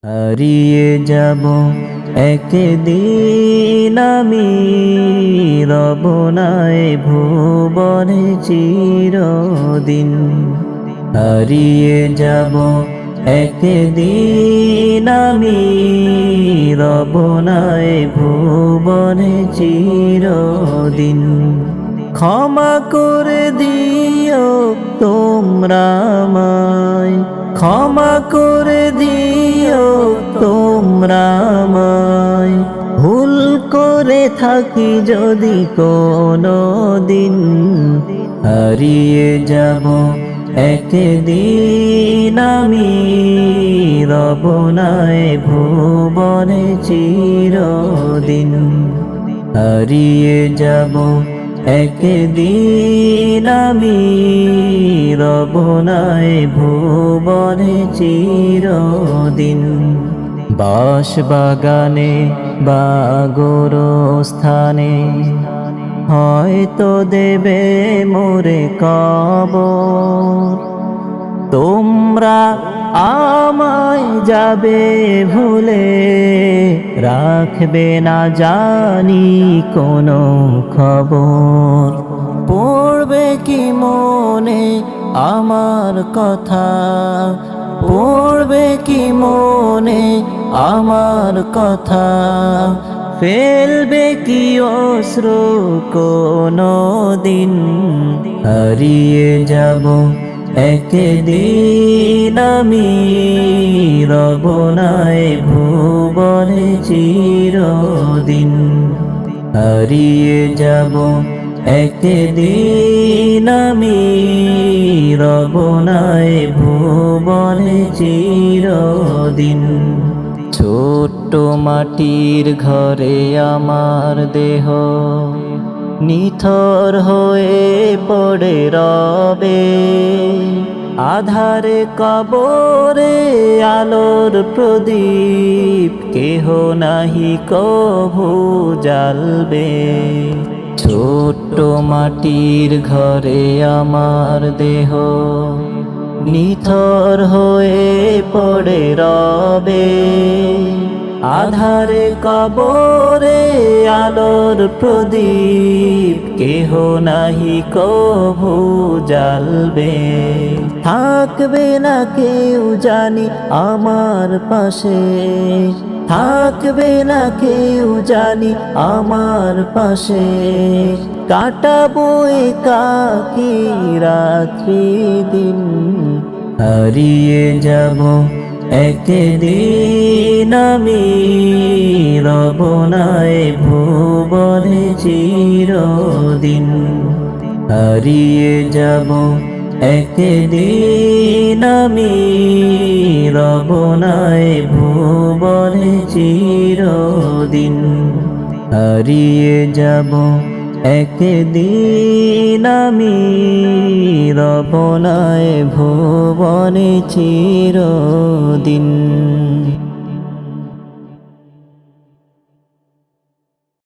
হারিয়ে যাব একদিন আমি, রব নাই ভুবনে চিরদিন। হারিয়ে যাব একদিন আমি, রব নাই ভুবনে চিরদিন। ক্ষমা করে দিও তোমরা আমায়, ক্ষমা করে দিও তোমরা আমায়। ভুল করে থাকি যদি কোনো দিন, হারিয়ে যাব একদিন আমি, রব নাই ভুবনে চিরদিন। হারিয়ে যাব একদিন আমি, রব নাই ভুবনে চিরদিন। বাঁশবাগানে বা গোরস্থানে হয়তো দেবে মোরে কবর। তোমরা আমায় যাবে ভুলে, রাখবে না জানি কোনো খবর। পড়বে কি মনে আমার কথা, পড়বে কি মনে আমার কথা। ফেলবে কি অশ্রু কোনো দিন, হারিয়ে যাব একদিন আমি, রব নাই ভুবনে চিরদিন। হারিয়ে যাব একদিন আমি, রব নাই ভুবনে চিরদিন। ছোট্ট মাটির ঘরে আমার দেহ নিথর হয়ে পড়ে রবে। আধারে কবরে আলোর প্রদীপ, কেহ নাহি কভু জ্বালবে। ছোট্ট মাটির ঘরে আমার দেহ নিথর হয়ে পড়ে রবে। আধারে কবরে আলোর প্রদীপ, কেহ নাহি কভু জ্বালবে। থাকবে না কেউ জানি আমার পাশে, থাকবে না কেউ জানি আমার পাশে। কাটাবো একাকী রাত্রি দিন, হারিয়ে যাব একদিন আমি, রব নাই ভুবনে চিরদিন। হারিয়ে যাব একদিন আমি, রব নাই ভুবনে চিরদিন। হারিয়ে যাব একদিন আমি, রব নাই ভুবনে চিরদিন।